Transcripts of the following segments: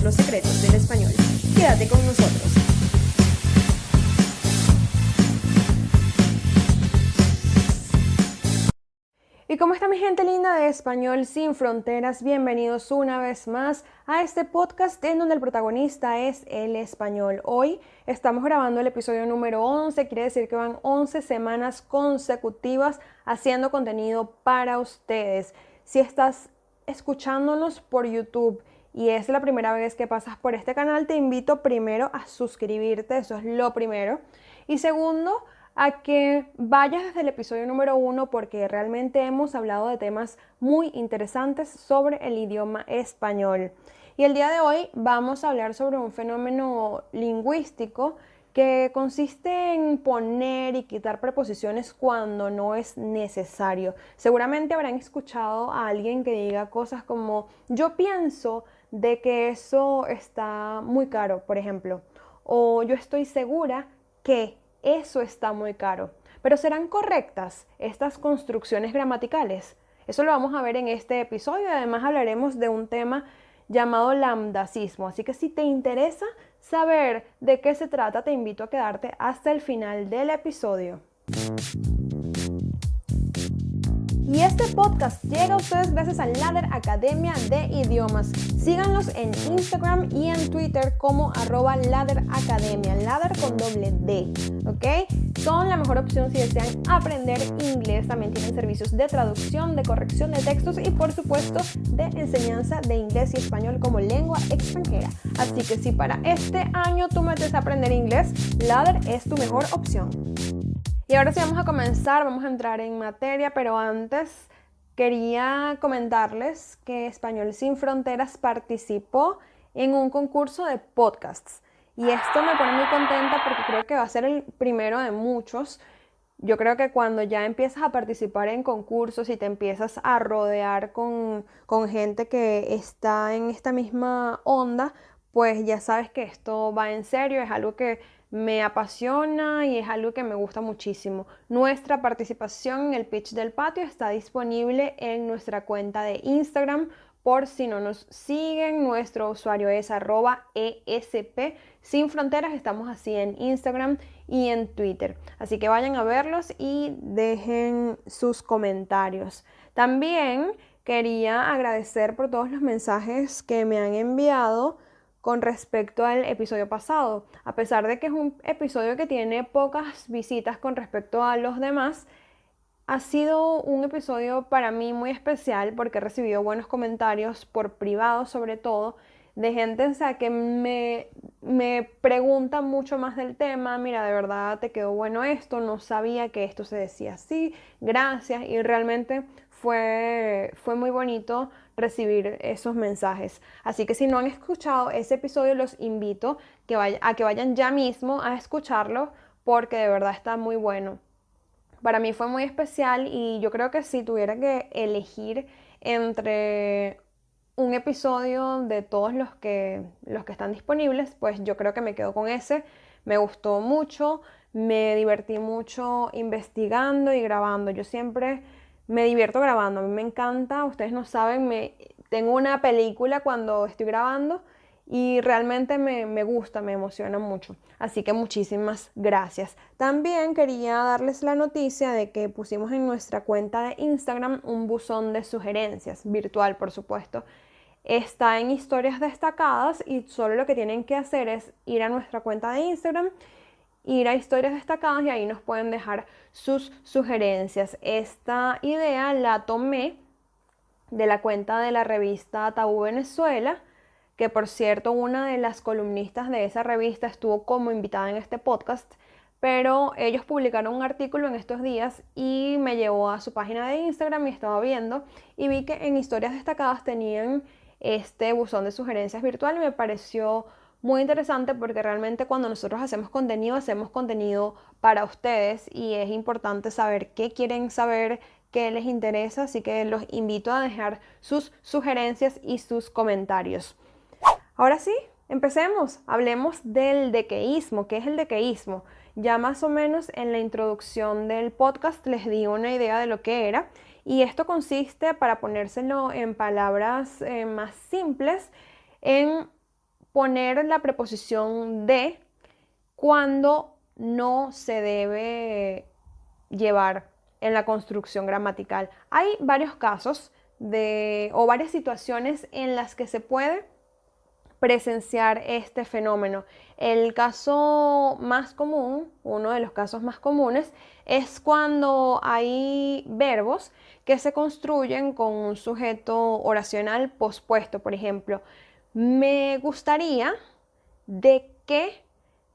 los secretos del español. Quédate con nosotros. ¿Y cómo está mi gente linda de Español Sin Fronteras? Bienvenidos una vez más a este podcast en donde el protagonista es el español. Hoy estamos grabando el episodio número 11, quiere decir que van 11 semanas consecutivas haciendo contenido para ustedes. Si estás escuchándonos por YouTube y es la primera vez que pasas por este canal, te invito primero a suscribirte, eso es lo primero. Y segundo, a que vayas desde el episodio número 1 porque realmente hemos hablado de temas muy interesantes sobre el idioma español. Y el día de hoy vamos a hablar sobre un fenómeno lingüístico que consiste en poner y quitar preposiciones cuando no es necesario. Seguramente habrán escuchado a alguien que diga cosas como yo pienso de que eso está muy caro, por ejemplo, o yo estoy segura que eso está muy caro. Pero ¿serán correctas estas construcciones gramaticales? Eso lo vamos a ver en este episodio y además hablaremos de un tema llamado lambdacismo. Así que si te interesa saber de qué se trata, te invito a quedarte hasta el final del episodio. Y este podcast llega a ustedes gracias a Ladder Academia de Idiomas. Síganlos en Instagram y en Twitter como @LadderAcademia, Ladder con doble D, ¿ok? Son la mejor opción si desean aprender inglés. También tienen servicios de traducción, de corrección de textos y por supuesto de enseñanza de inglés y español como lengua extranjera. Así que si para este año tú metes a aprender inglés, Ladder es tu mejor opción. Y ahora sí vamos a comenzar, vamos a entrar en materia, pero antes quería comentarles que Español Sin Fronteras participó en un concurso de podcasts. Y esto me pone muy contenta porque creo que va a ser el primero de muchos. Yo creo que cuando ya empiezas a participar en concursos y te empiezas a rodear con gente que está en esta misma onda, pues ya sabes que esto va en serio, es algo que me apasiona y es algo que me gusta muchísimo. Nuestra participación en el Pitch del Patio está disponible en nuestra cuenta de Instagram. Por si no nos siguen, nuestro usuario es @ESP Sin Fronteras. Estamos así en Instagram y en Twitter. Así que vayan a verlos y dejen sus comentarios. También quería agradecer por todos los mensajes que me han enviado con respecto al episodio pasado. A pesar de que es un episodio que tiene pocas visitas con respecto a los demás, ha sido un episodio para mí muy especial porque he recibido buenos comentarios por privado, sobre todo, de gente, o sea, que me pregunta mucho más del tema. Mira, de verdad te quedó bueno esto, no sabía que esto se decía así, gracias. Y realmente fue muy bonito recibir esos mensajes. Así que si no han escuchado ese episodio, los invito a que vayan ya mismo a escucharlo porque de verdad está muy bueno. Para mí fue muy especial y yo creo que si tuviera que elegir entre un episodio de todos los que están disponibles, pues yo creo que me quedo con ese. Me gustó mucho, me divertí mucho investigando y grabando. Yo siempre me divierto grabando, a mí me encanta, ustedes no saben, tengo una película cuando estoy grabando y realmente me gusta, me emociona mucho. Así que muchísimas gracias. También quería darles la noticia de que pusimos en nuestra cuenta de Instagram un buzón de sugerencias, virtual por supuesto. Está en historias destacadas y solo lo que tienen que hacer es ir a nuestra cuenta de Instagram, ir a historias destacadas y ahí nos pueden dejar sus sugerencias. Esta idea la tomé de la cuenta de la revista Tabú Venezuela, que por cierto una de las columnistas de esa revista estuvo como invitada en este podcast, pero ellos publicaron un artículo en estos días y me llevó a su página de Instagram y estaba viendo y vi que en historias destacadas tenían este buzón de sugerencias virtual y me pareció muy interesante porque realmente cuando nosotros hacemos contenido para ustedes y es importante saber qué quieren saber, qué les interesa, así que los invito a dejar sus sugerencias y sus comentarios. Ahora sí, empecemos. Hablemos del dequeísmo. ¿Qué es el dequeísmo? Ya más o menos en la introducción del podcast les di una idea de lo que era y esto consiste, para ponérselo en palabras más simples, en poner la preposición de cuando no se debe llevar en la construcción gramatical. Hay varios casos o varias situaciones en las que se puede presenciar este fenómeno. El caso más común, uno de los casos más comunes, es cuando hay verbos que se construyen con un sujeto oracional pospuesto. Por ejemplo, me gustaría de que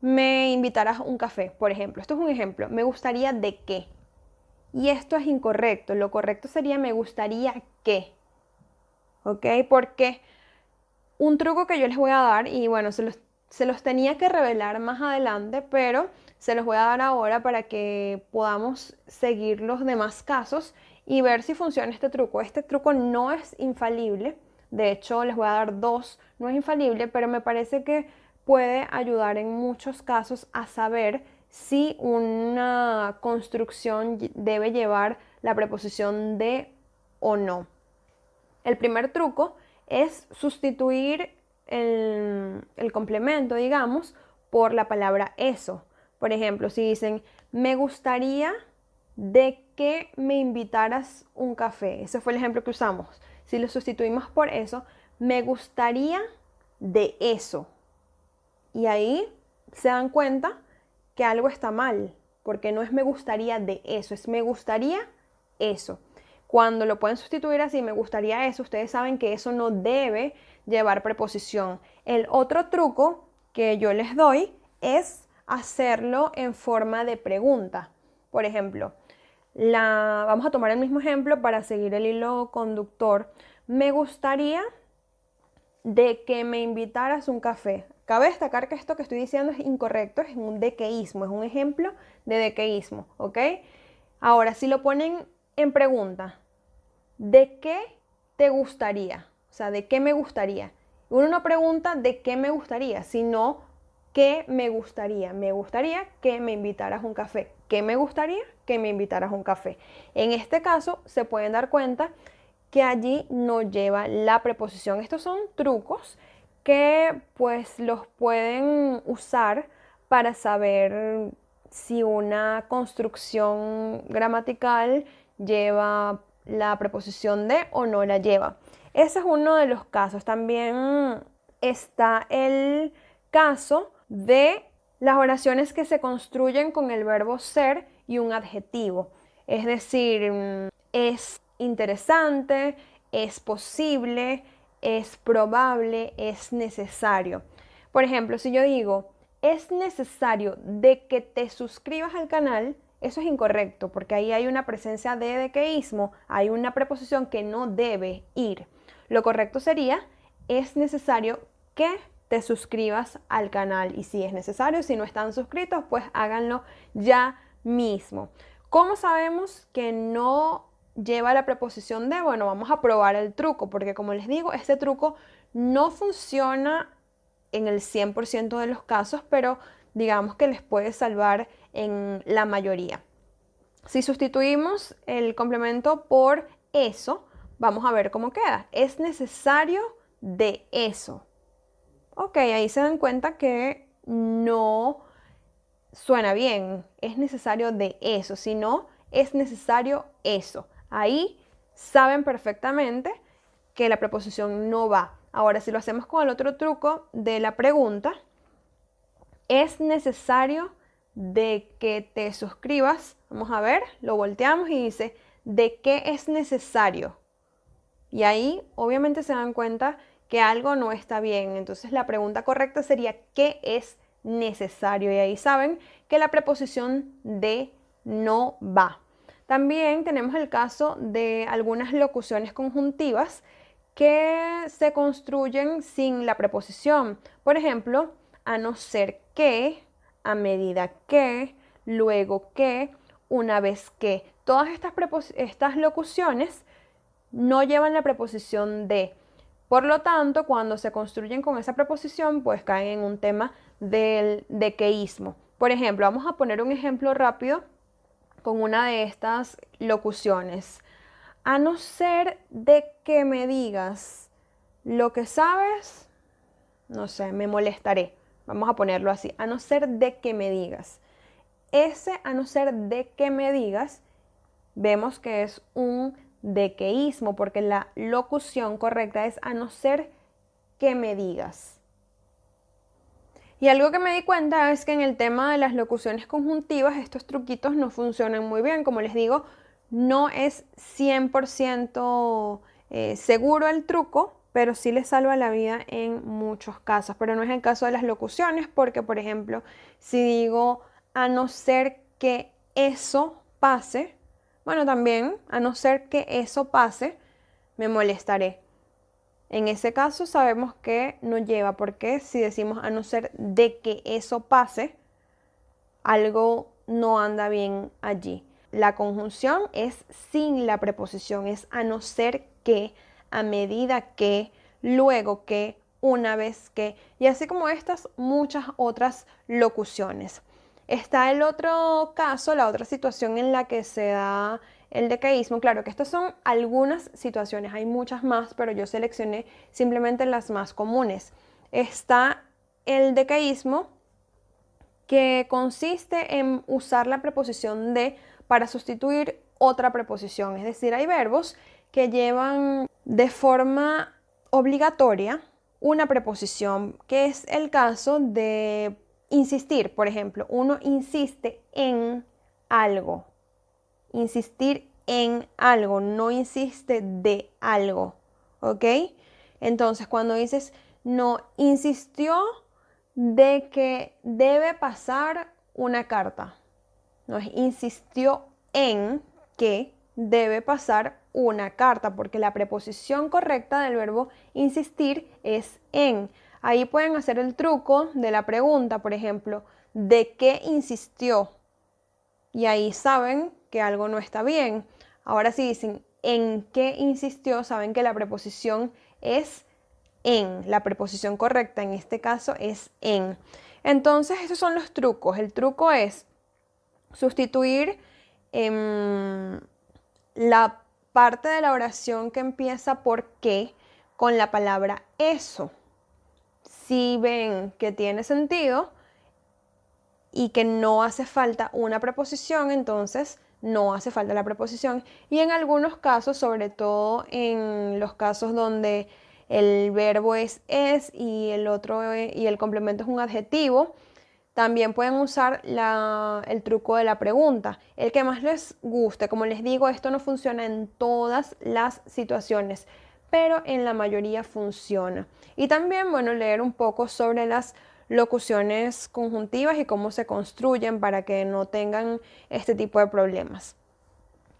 me invitaras a un café, por ejemplo. Esto es un ejemplo. Me gustaría de que. Y esto es incorrecto. Lo correcto sería me gustaría que. ¿Ok? Porque un truco que yo les voy a dar, y bueno, se los tenía que revelar más adelante, pero se los voy a dar ahora para que podamos seguir los demás casos y ver si funciona este truco. Este truco no es infalible. De hecho, les voy a dar dos. No es infalible, pero me parece que puede ayudar en muchos casos a saber si una construcción debe llevar la preposición de o no. El primer truco es sustituir el complemento, digamos, por la palabra eso. Por ejemplo, si dicen, me gustaría de que me invitaras un café. Ese fue el ejemplo que usamos. Si lo sustituimos por eso, me gustaría de eso. Y ahí se dan cuenta que algo está mal, porque no es me gustaría de eso, es me gustaría eso. Cuando lo pueden sustituir así, me gustaría eso, ustedes saben que eso no debe llevar preposición. El otro truco que yo les doy es hacerlo en forma de pregunta. Por ejemplo, vamos a tomar el mismo ejemplo para seguir el hilo conductor. Me gustaría de que me invitaras un café. Cabe destacar que esto que estoy diciendo es incorrecto, es un dequeísmo, es un ejemplo de dequeísmo, ¿ok? Ahora, si lo ponen en pregunta, ¿de qué te gustaría? O sea, ¿de qué me gustaría? Uno no pregunta de qué me gustaría, sino qué me gustaría. Me gustaría que me invitaras un café. ¿Qué me gustaría? Que me invitaras un café. En este caso, se pueden dar cuenta que allí no lleva la preposición. Estos son trucos que pues los pueden usar para saber si una construcción gramatical lleva la preposición de o no la lleva. Ese es uno de los casos. También está el caso de las oraciones que se construyen con el verbo ser y un adjetivo. Es decir, es interesante, es posible, es probable, es necesario. Por ejemplo, si yo digo, es necesario de que te suscribas al canal, eso es incorrecto, porque ahí hay una presencia de dequeísmo, hay una preposición que no debe ir. Lo correcto sería, es necesario que te suscribas al canal. Y si es necesario, si no están suscritos, pues háganlo ya mismo. ¿Cómo sabemos que no lleva la preposición de? Bueno, vamos a probar el truco, porque como les digo, este truco no funciona en el 100% de los casos, pero digamos que les puede salvar en la mayoría. Si sustituimos el complemento por eso, vamos a ver cómo queda. Es necesario de eso. Ok, ahí se dan cuenta que no suena bien. Es necesario de eso, sino es necesario eso. Ahí saben perfectamente que la preposición no va. Ahora, si lo hacemos con el otro truco de la pregunta, es necesario de que te suscribas. Vamos a ver, lo volteamos y dice, ¿de qué es necesario? Y ahí obviamente se dan cuenta que algo no está bien. Entonces la pregunta correcta sería, ¿qué es necesario? Y ahí saben que la preposición de no va. También tenemos el caso de algunas locuciones conjuntivas que se construyen sin la preposición. Por ejemplo, a no ser que, a medida que, luego que, una vez que. Todas estas locuciones no llevan la preposición de. Por lo tanto, cuando se construyen con esa preposición, pues caen en un tema del dequeísmo. Por ejemplo, vamos a poner un ejemplo rápido con una de estas locuciones. A no ser de que me digas lo que sabes, no sé, me molestaré. Vamos a ponerlo así, a no ser de que me digas. Ese a no ser de que me digas, vemos que es un dequeísmo, porque la locución correcta es a no ser que me digas. Y algo que me di cuenta es que en el tema de las locuciones conjuntivas estos truquitos no funcionan muy bien. Como les digo, no es 100% seguro el truco, pero sí les salva la vida en muchos casos. Pero no es el caso de las locuciones porque, por ejemplo, si digo a no ser que eso pase, bueno, también a no ser que eso pase, me molestaré. En ese caso sabemos que no lleva, porque si decimos a no ser de que eso pase, algo no anda bien allí. La conjunción es sin la preposición, es a no ser que, a medida que, luego que, una vez que, y así como estas, muchas otras locuciones. Está el otro caso, la otra situación en la que se da el decaísmo. Claro que estas son algunas situaciones, hay muchas más, pero yo seleccioné simplemente las más comunes. Está el decaísmo, que consiste en usar la preposición de para sustituir otra preposición. Es decir, hay verbos que llevan de forma obligatoria una preposición, que es el caso de insistir. Por ejemplo, uno insiste en algo. Insistir en algo, no insiste de algo. ¿Ok? Entonces, cuando dices no insistió de que debe pasar una carta. Nos insistió en que debe pasar una carta, porque la preposición correcta del verbo insistir es en. Ahí pueden hacer el truco de la pregunta, por ejemplo, ¿de qué insistió? Y ahí saben que algo no está bien. Ahora si dicen en qué insistió, saben que la preposición es en. La preposición correcta en este caso es en. Entonces, esos son los trucos. El truco es sustituir la parte de la oración que empieza por qué con la palabra eso. Si ven que tiene sentido y que no hace falta una preposición, entonces no hace falta la preposición. Y en algunos casos, sobre todo en los casos donde el verbo es y el complemento es un adjetivo, también pueden usar el truco de la pregunta, el que más les guste. Como les digo, esto no funciona en todas las situaciones, pero en la mayoría funciona. Y también, bueno, leer un poco sobre las locuciones conjuntivas y cómo se construyen para que no tengan este tipo de problemas.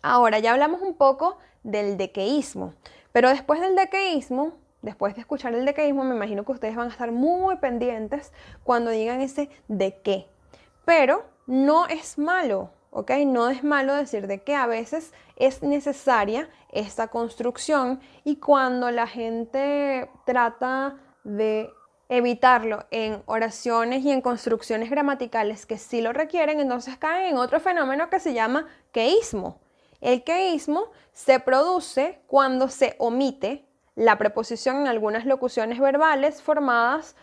Ahora, ya hablamos un poco del dequeísmo, pero después del dequeísmo, después de escuchar el dequeísmo, me imagino que ustedes van a estar muy pendientes cuando digan ese de qué. Pero no es malo, ¿ok? No es malo decir de qué. A veces es necesaria esta construcción y cuando la gente trata de evitarlo en oraciones y en construcciones gramaticales que sí lo requieren, entonces caen en otro fenómeno que se llama queísmo. El queísmo se produce cuando se omite la preposición en algunas locuciones verbales formadas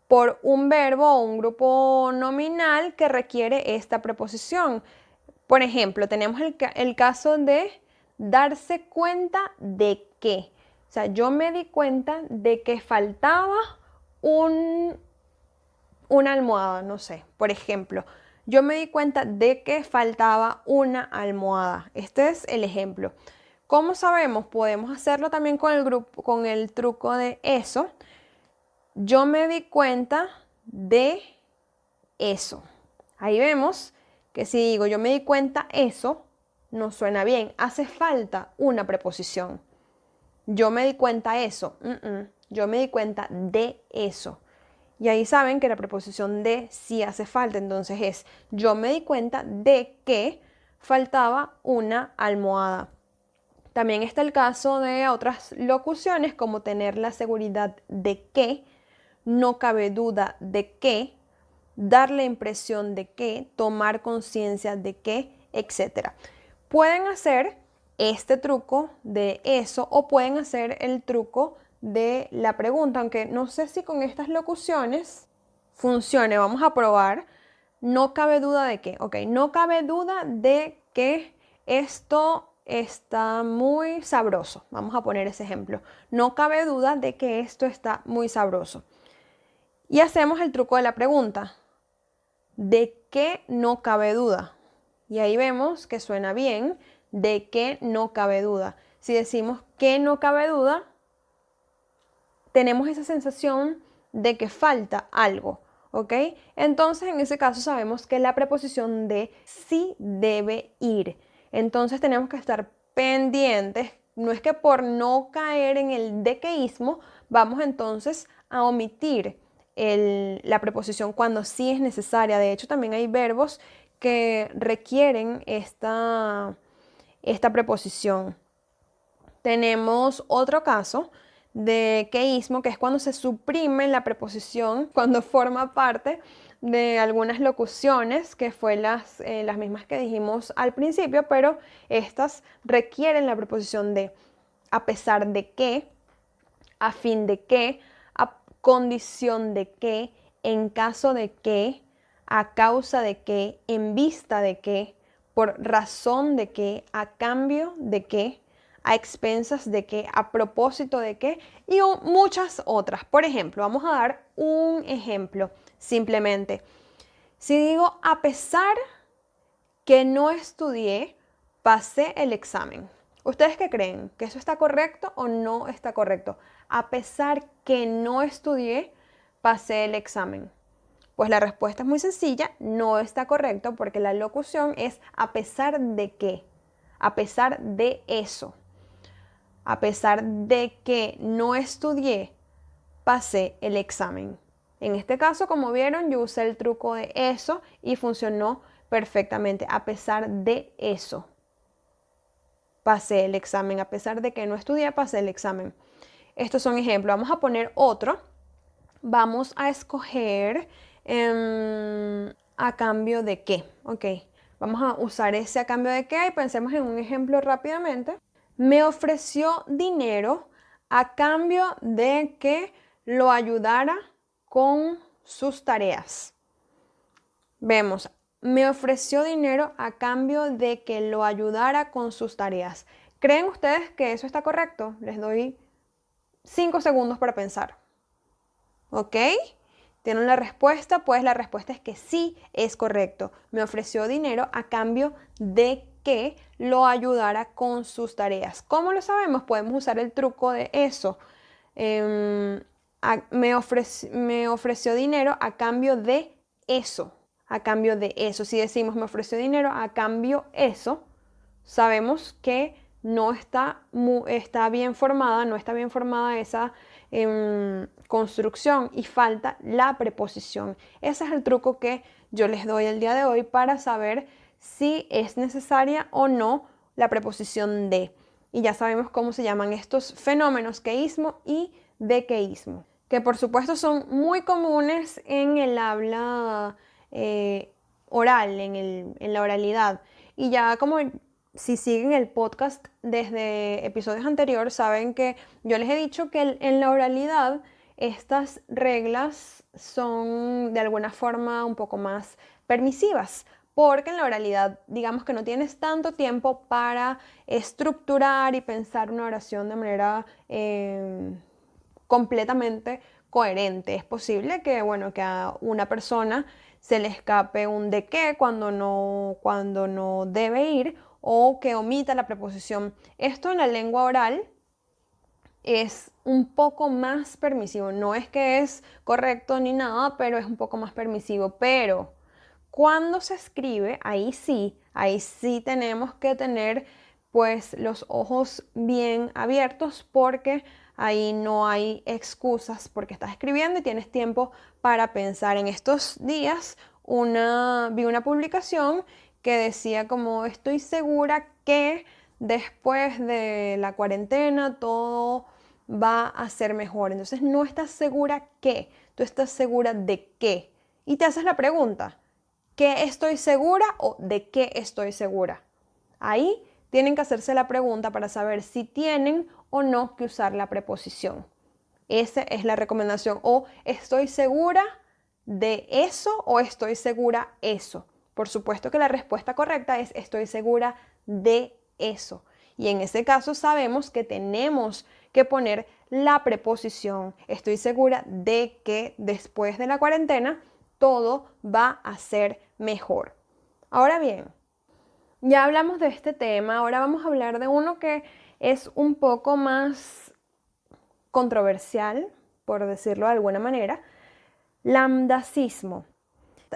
por un verbo o un grupo nominal que requiere esta preposición. Por ejemplo, tenemos el caso de darse cuenta de que. O sea, yo me di cuenta de que faltaba una almohada, no sé, por ejemplo. Yo me di cuenta de que faltaba una almohada. Este es el ejemplo. ¿Cómo sabemos? Podemos hacerlo también con el truco de eso. Yo me di cuenta de eso. Ahí vemos que si digo yo me di cuenta eso, no suena bien. Hace falta una preposición. Yo me di cuenta eso. Yo me di cuenta de eso. Y ahí saben que la preposición de sí hace falta. Entonces es yo me di cuenta de que faltaba una almohada. También está el caso de otras locuciones como tener la seguridad de que, no cabe duda de que, dar la impresión de que, tomar conciencia de que, etc. Pueden hacer este truco de eso o pueden hacer el truco de la pregunta, aunque no sé si con estas locuciones funcione. Vamos a probar. No cabe duda de que, ok, no cabe duda de que esto está muy sabroso. Vamos a poner ese ejemplo. No cabe duda de que esto está muy sabroso. Y hacemos el truco de la pregunta. ¿De qué no cabe duda? Y ahí vemos que suena bien. ¿De qué no cabe duda? Si decimos que no cabe duda, tenemos esa sensación de que falta algo, ¿ok? Entonces, en ese caso sabemos que la preposición de sí debe ir. Entonces tenemos que estar pendientes. No es que por no caer en el dequeísmo, vamos entonces a omitir la preposición cuando sí es necesaria. De hecho, también hay verbos que requieren esta preposición. Tenemos otro caso de queísmo, que es cuando se suprime la preposición, cuando forma parte de algunas locuciones, que fue las mismas que dijimos al principio, pero estas requieren la preposición de, a pesar de que, a fin de que, a condición de que, en caso de que, a causa de que, en vista de que, por razón de que, a cambio de que, a expensas de que, a propósito de que, y muchas otras. Por ejemplo, vamos a dar un ejemplo simplemente. Si digo, a pesar que no estudié, pasé el examen. ¿Ustedes qué creen? ¿Que eso está correcto o no está correcto? A pesar que no estudié, pasé el examen. Pues la respuesta es muy sencilla, no está correcto porque la locución es a pesar de qué, a pesar de eso. A pesar de que no estudié, pasé el examen. En este caso, como vieron, yo usé el truco de eso y funcionó perfectamente. A pesar de eso, pasé el examen. A pesar de que no estudié, pasé el examen. Estos son ejemplos. Vamos a poner otro. Vamos a escoger a cambio de qué. Ok, vamos a usar ese a cambio de qué y pensemos en un ejemplo rápidamente. Me ofreció dinero a cambio de que lo ayudara con sus tareas. Vemos, me ofreció dinero a cambio de que lo ayudara con sus tareas. ¿Creen ustedes que eso está correcto? Les doy 5 segundos para pensar. ¿Ok? ¿Tienen la respuesta? Pues la respuesta es que sí es correcto. Me ofreció dinero a cambio de que lo ayudara con sus tareas. ¿Cómo lo sabemos? Podemos usar el truco de eso. Me ofreció dinero a cambio de eso. A cambio de eso. Si decimos me ofreció dinero a cambio eso, sabemos que no está bien formada, no está bien formada esa construcción y falta la preposición. Ese es el truco que yo les doy el día de hoy para saber si es necesaria o no la preposición de. Y ya sabemos cómo se llaman estos fenómenos, queísmo y dequeísmo, que por supuesto son muy comunes en el habla oral, en la oralidad. Y ya como si siguen el podcast desde episodios anteriores, saben que yo les he dicho que en la oralidad estas reglas son de alguna forma un poco más permisivas, porque en la oralidad digamos que no tienes tanto tiempo para estructurar y pensar una oración de manera completamente coherente. Es posible que, bueno, que a una persona se le escape un de qué cuando no debe ir, o que omita la preposición. Esto en la lengua oral es un poco más permisivo. No es que es correcto ni nada, pero es un poco más permisivo. Pero cuando se escribe, ahí sí tenemos que tener pues los ojos bien abiertos, porque ahí no hay excusas, porque estás escribiendo y tienes tiempo para pensar. En estos días vi una publicación que decía como estoy segura que después de la cuarentena todo va a ser mejor. Entonces no estás segura qué, tú estás segura de qué. Y te haces la pregunta, ¿qué estoy segura o de qué estoy segura? Ahí tienen que hacerse la pregunta para saber si tienen o no que usar la preposición. Esa es la recomendación. O estoy segura de eso o estoy segura eso. Por supuesto que la respuesta correcta es estoy segura de eso. Y en ese caso sabemos que tenemos que poner la preposición. Estoy segura de que después de la cuarentena todo va a ser mejor. Ahora bien, ya hablamos de este tema, ahora vamos a hablar de uno que es un poco más controversial, por decirlo de alguna manera, lambdacismo.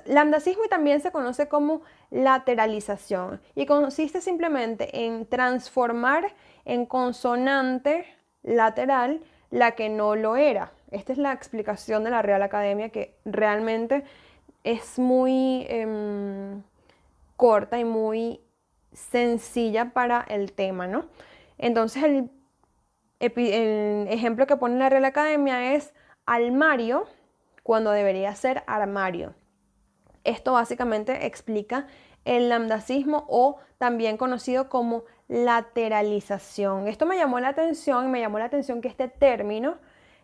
Lambdacismo también se conoce como lateralización y consiste simplemente en transformar en consonante lateral la que no lo era. Esta es la explicación de la Real Academia, que realmente es muy corta y muy sencilla para el tema, ¿no? Entonces el ejemplo que pone la Real Academia es almario cuando debería ser armario. Esto básicamente explica el lambdacismo o también conocido como lateralización. Esto me llamó la atención que este término,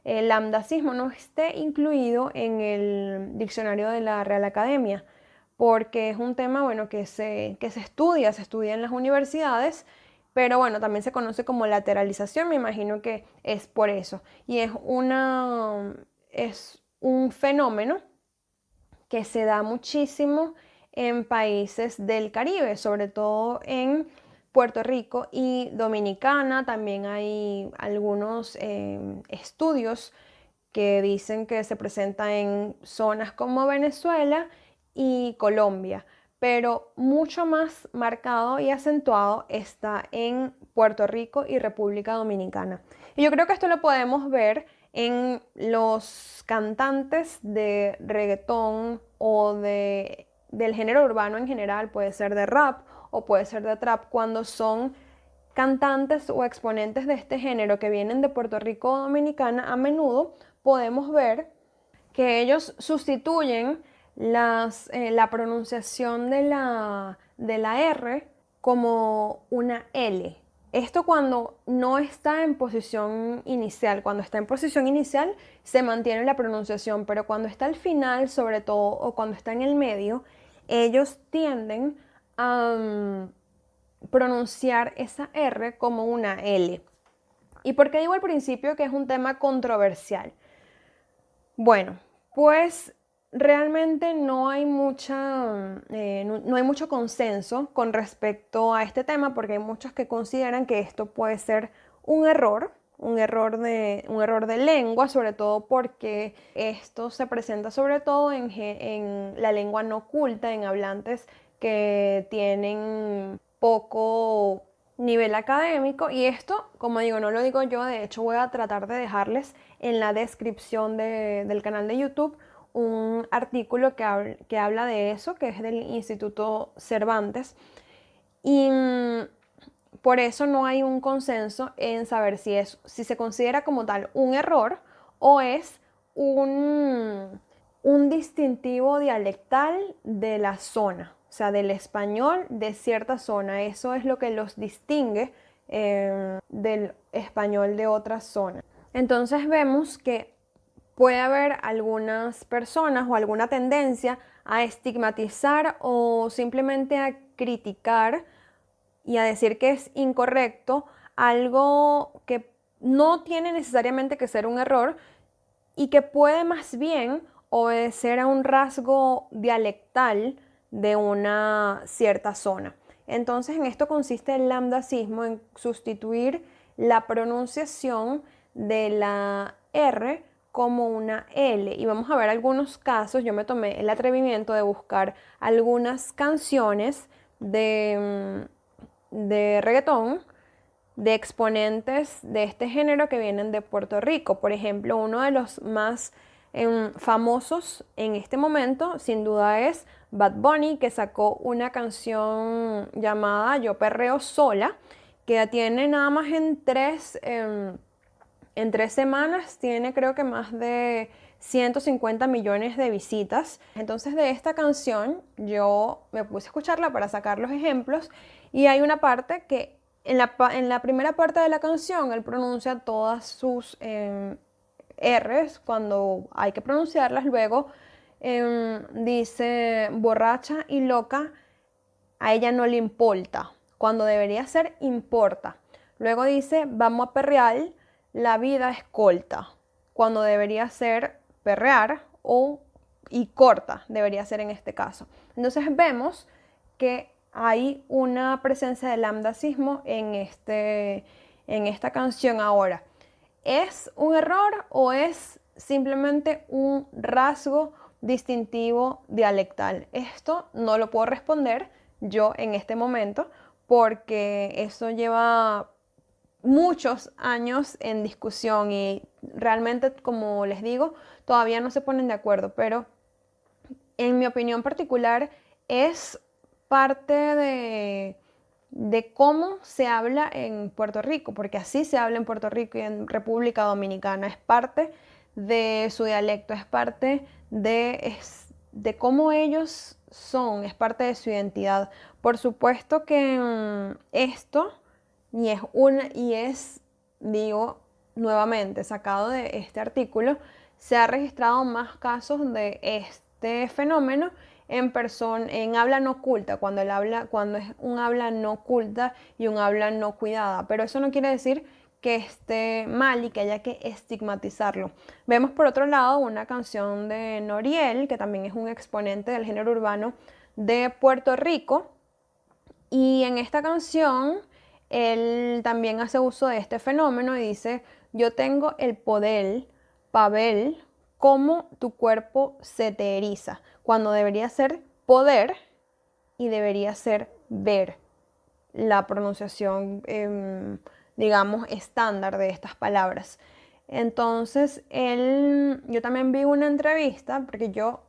el lambdacismo, no esté incluido en el diccionario de la Real Academia, porque es un tema, bueno, que se estudia en las universidades, pero bueno, también se conoce como lateralización, me imagino que es por eso. Y es un fenómeno que se da muchísimo en países del Caribe, sobre todo en Puerto Rico y Dominicana. También hay algunos estudios que dicen que se presenta en zonas como Venezuela y Colombia, pero mucho más marcado y acentuado está en Puerto Rico y República Dominicana. Y yo creo que esto lo podemos ver en los cantantes de reggaetón o del género urbano en general, puede ser de rap o puede ser de trap, cuando son cantantes o exponentes de este género que vienen de Puerto Rico o Dominicana, a menudo podemos ver que ellos sustituyen la pronunciación de la R como una L. Esto cuando no está en posición inicial. Cuando está en posición inicial se mantiene la pronunciación, pero cuando está al final, sobre todo, o cuando está en el medio, ellos tienden a pronunciar esa R como una L. ¿Y por qué digo al principio que es un tema controversial? Bueno, pues realmente no hay no hay mucho consenso con respecto a este tema, porque hay muchos que consideran que esto puede ser un error, un error de lengua, sobre todo porque esto se presenta sobre todo en la lengua no culta, en hablantes que tienen poco nivel académico. Y esto, como digo, no lo digo yo, de hecho voy a tratar de dejarles en la descripción del canal de YouTube un artículo que habla de eso, que es del Instituto Cervantes. Y por eso no hay un consenso en saber si se considera como tal un error o es un distintivo dialectal de la zona, o sea, del español de cierta zona. Eso es lo que los distingue del español de otras zonas. Entonces vemos que puede haber algunas personas o alguna tendencia a estigmatizar o simplemente a criticar y a decir que es incorrecto algo que no tiene necesariamente que ser un error y que puede más bien obedecer a un rasgo dialectal de una cierta zona. Entonces en esto consiste el lambdacismo, en sustituir la pronunciación de la R como una L. Y vamos a ver algunos casos. Yo me tomé el atrevimiento de buscar algunas canciones de reggaetón de exponentes de este género que vienen de Puerto Rico. Por ejemplo, uno de los más famosos en este momento, sin duda, es Bad Bunny, que sacó una canción llamada Yo Perreo Sola, que tiene nada más en 3 semanas, tiene creo que más de 150 millones de visitas. Entonces de esta canción yo me puse a escucharla para sacar los ejemplos y hay una parte que en la primera parte de la canción él pronuncia todas sus R's cuando hay que pronunciarlas. Luego dice borracha y loca, a ella no le importa, cuando debería ser importa. Luego dice vamos a perrear, la vida es corta, cuando debería ser perrear y corta, debería ser en este caso. Entonces vemos que hay una presencia del lambdacismo en esta canción. Ahora, ¿es un error o es simplemente un rasgo distintivo dialectal? Esto no lo puedo responder yo en este momento porque eso lleva muchos años en discusión y realmente, como les digo, todavía no se ponen de acuerdo, pero en mi opinión particular es parte de cómo se habla en Puerto Rico, porque así se habla en Puerto Rico y en República Dominicana. Es parte de su dialecto, es parte de cómo ellos son, es parte de su identidad. Por supuesto que esto digo nuevamente, sacado de este artículo, se ha registrado más casos de este fenómeno en habla no culta, cuando es un habla no culta y un habla no cuidada. Pero eso no quiere decir que esté mal y que haya que estigmatizarlo. Vemos por otro lado una canción de Noriel, que también es un exponente del género urbano de Puerto Rico, y en esta canción él también hace uso de este fenómeno y dice: yo tengo el poder para ver cómo tu cuerpo se te eriza, cuando debería ser poder y debería ser ver. La pronunciación, digamos, estándar de estas palabras. Entonces, yo también vi una entrevista, porque yo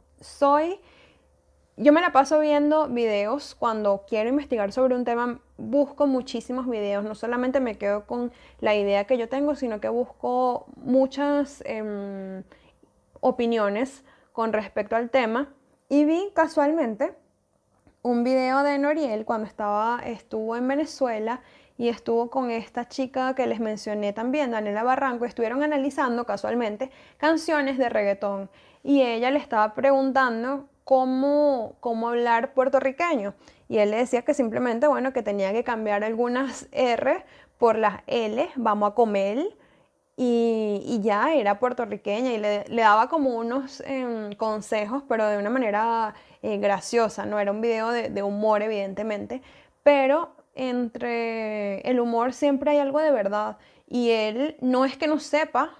me la paso viendo videos cuando quiero investigar sobre un tema. Busco muchísimos videos, no solamente me quedo con la idea que yo tengo, sino que busco muchas opiniones con respecto al tema, y vi casualmente un video de Noriel cuando estuvo en Venezuela y estuvo con esta chica que les mencioné también, Daniela Barranco. Estuvieron analizando casualmente canciones de reggaetón y ella le estaba preguntando cómo hablar puertorriqueño, y él le decía que simplemente, bueno, que tenía que cambiar algunas R por las L, vamos a comer, y ya era puertorriqueña, y le daba como unos consejos, pero de una manera graciosa. No era un video de humor, evidentemente, pero entre el humor siempre hay algo de verdad, y él no es que no sepa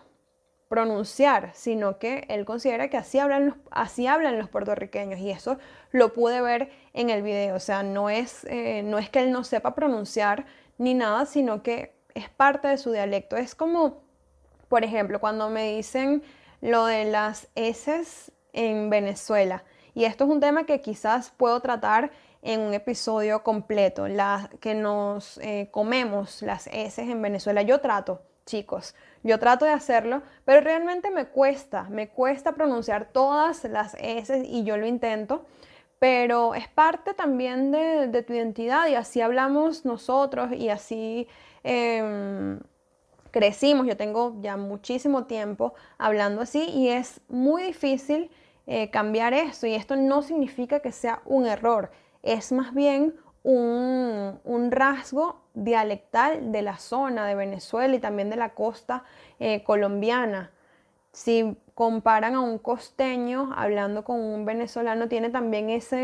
pronunciar, sino que él considera que así hablan los puertorriqueños, y eso lo pude ver en el video. O sea, no es que él no sepa pronunciar ni nada, sino que es parte de su dialecto. Es como, por ejemplo, cuando me dicen lo de las eses en Venezuela, y esto es un tema que quizás puedo tratar en un episodio completo, que nos comemos las eses en Venezuela. Chicos, yo trato de hacerlo, pero realmente me cuesta pronunciar todas las eses, y yo lo intento, pero es parte también de tu identidad, y así hablamos nosotros, y así crecimos. Yo tengo ya muchísimo tiempo hablando así, y es muy difícil cambiar esto, y esto no significa que sea un error, es más bien un rasgo dialectal de la zona de Venezuela y también de la costa colombiana. Si comparan a un costeño hablando con un venezolano, tiene también esa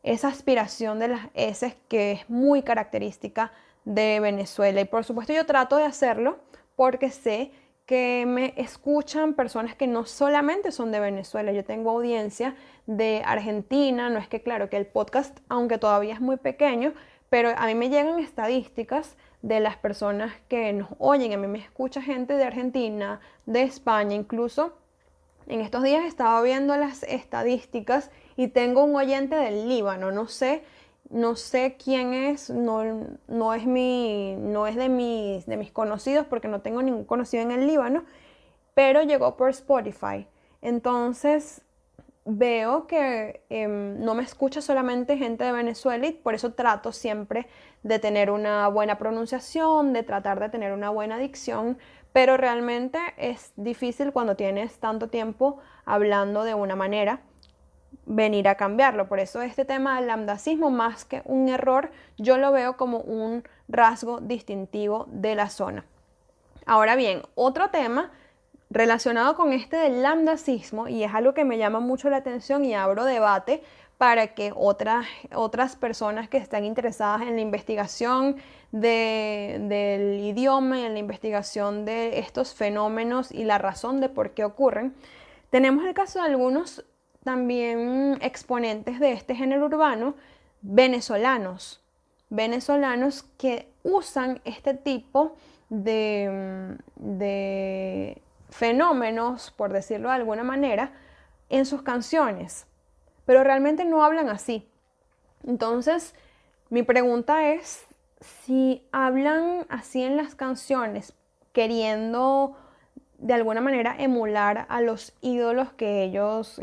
aspiración de las S, que es muy característica de Venezuela. Y por supuesto yo trato de hacerlo porque sé que me escuchan personas que no solamente son de Venezuela. Yo tengo audiencia de Argentina. No es que, claro, que el podcast, aunque todavía es muy pequeño, pero a mí me llegan estadísticas de las personas que nos oyen. A mí me escucha gente de Argentina, de España. Incluso en estos días estaba viendo las estadísticas y tengo un oyente del Líbano. No sé quién es, no es de mis conocidos, porque no tengo ningún conocido en el Líbano, pero llegó por Spotify. Entonces, veo que no me escucha solamente gente de Venezuela y por eso trato siempre de tener una buena pronunciación, de tratar de tener una buena dicción, pero realmente es difícil cuando tienes tanto tiempo hablando de una manera venir a cambiarlo. Por eso este tema del lambdacismo, más que un error, yo lo veo como un rasgo distintivo de la zona. Ahora bien, otro tema relacionado con este del lambdacismo, y es algo que me llama mucho la atención y abro debate para que otras personas que están interesadas en la investigación del idioma y en la investigación de estos fenómenos y la razón de por qué ocurren, tenemos el caso de algunos también exponentes de este género urbano venezolanos, venezolanos que usan este tipo de fenómenos, por decirlo de alguna manera, en sus canciones, pero realmente no hablan así. Entonces, mi pregunta es si hablan así en las canciones, queriendo de alguna manera emular a los ídolos que ellos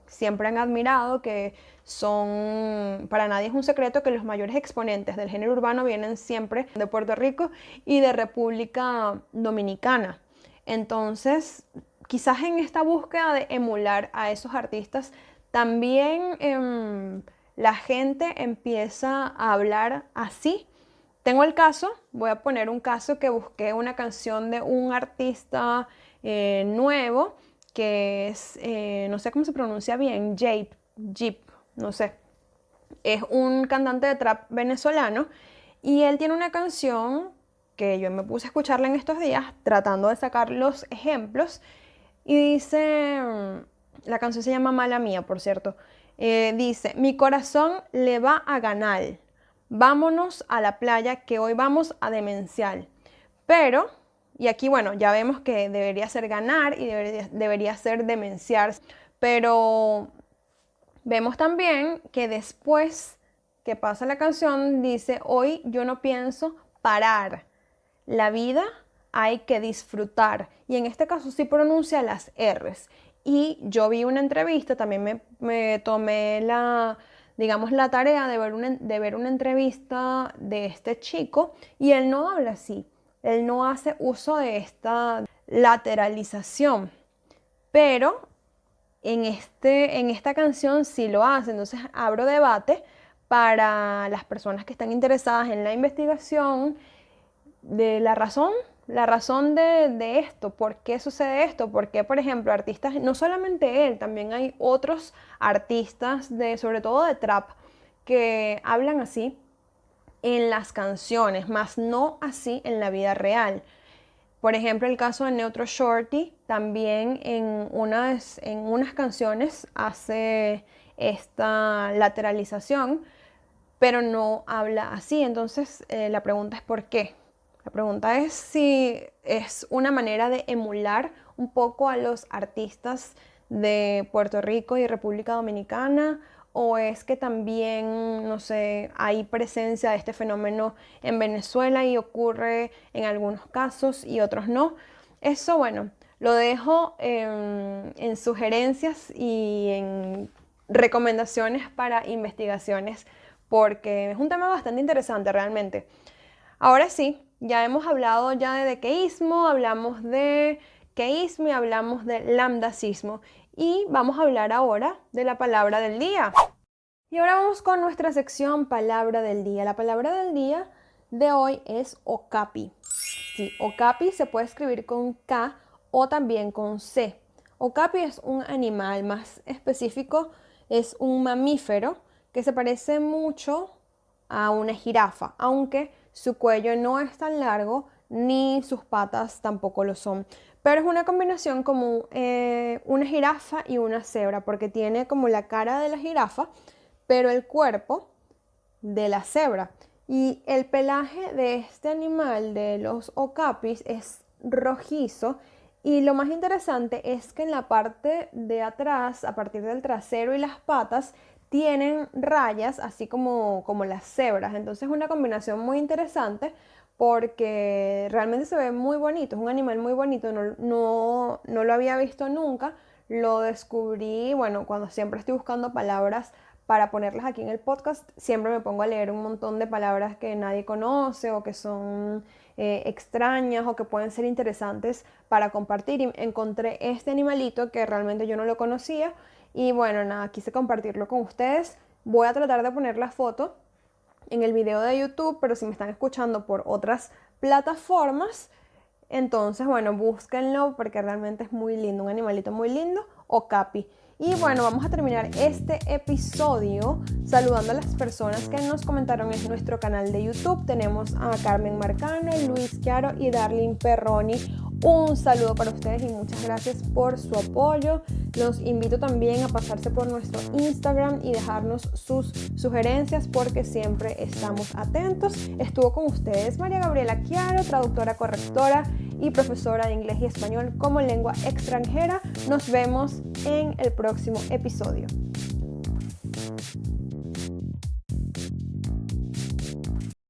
siempre han admirado, que son, para nadie es un secreto que los mayores exponentes del género urbano vienen siempre de Puerto Rico y de República Dominicana. Entonces, quizás en esta búsqueda de emular a esos artistas, también la gente empieza a hablar así. Tengo el caso, voy a poner un caso que busqué una canción de un artista nuevo que es, no sé cómo se pronuncia bien, Jeep, no sé. Es un cantante de trap venezolano y él tiene una canción que yo me puse a escucharla en estos días tratando de sacar los ejemplos y dice, la canción se llama Mala Mía, por cierto, dice, mi corazón le va a ganar. Vámonos a la playa que hoy vamos a demencial. Pero, y aquí bueno, ya vemos que debería ser ganar y debería ser demenciar. Pero vemos también que después que pasa la canción dice, hoy yo no pienso parar. La vida hay que disfrutar. Y en este caso sí pronuncia las R's. Y yo vi una entrevista, también me tomé digamos, la tarea de ver una entrevista de este chico y él no habla así, él no hace uso de esta lateralización, pero en esta canción sí lo hace, entonces abro debate para las personas que están interesadas en la investigación de la razón de esto, por qué sucede esto, por qué, por ejemplo, artistas, no solamente él, también hay otros artistas, sobre todo de trap, que hablan así en las canciones, más no así en la vida real. Por ejemplo, el caso de Neutro Shorty, también en unas canciones hace esta lateralización, pero no habla así. Entonces, la pregunta es ¿por qué? La pregunta es si es una manera de emular un poco a los artistas de Puerto Rico y República Dominicana, o es que también, no sé, hay presencia de este fenómeno en Venezuela y ocurre en algunos casos y otros no. Eso, bueno, lo dejo en sugerencias y en recomendaciones para investigaciones porque es un tema bastante interesante realmente. Ahora sí, ya hemos hablado ya de dequeísmo, hablamos de queísmo y hablamos de lambdacismo. Y vamos a hablar ahora de la palabra del día. Y ahora vamos con nuestra sección palabra del día. La palabra del día de hoy es okapi. Sí, okapi se puede escribir con K o también con C. Okapi es un animal, más específico, es un mamífero que se parece mucho a una jirafa, aunque su cuello no es tan largo ni sus patas tampoco lo son. Pero es una combinación como una jirafa y una cebra, porque tiene como la cara de la jirafa, pero el cuerpo de la cebra. Y el pelaje de este animal, de los okapis, es rojizo. Y lo más interesante es que en la parte de atrás, a partir del trasero y las patas, tienen rayas, así como las cebras. Entonces es una combinación muy interesante porque realmente se ve muy bonito. Es un animal muy bonito, no lo había visto nunca. lo descubrí, bueno, cuando siempre estoy buscando palabras para ponerlas aquí en el podcast, siempre me pongo a leer un montón de palabras que nadie conoce o que son extrañas o que pueden ser interesantes para compartir. Y encontré este animalito que realmente yo no lo conocía y bueno, nada, quise compartirlo con ustedes. Voy a tratar de poner la foto en el video de YouTube, pero si me están escuchando por otras plataformas, entonces, bueno, búsquenlo porque realmente es muy lindo, un animalito muy lindo, Okapi. Y bueno, vamos a terminar este episodio saludando a las personas que nos comentaron en nuestro canal de YouTube. Tenemos a Carmen Marcano, Luis Chiaro y Darlene Perroni. Un saludo para ustedes y muchas gracias por su apoyo. Los invito también a pasarse por nuestro Instagram y dejarnos sus sugerencias porque siempre estamos atentos. Estuvo con ustedes María Gabriela Chiaro, traductora, correctora y profesora de inglés y español como lengua extranjera. Nos vemos en el próximo episodio.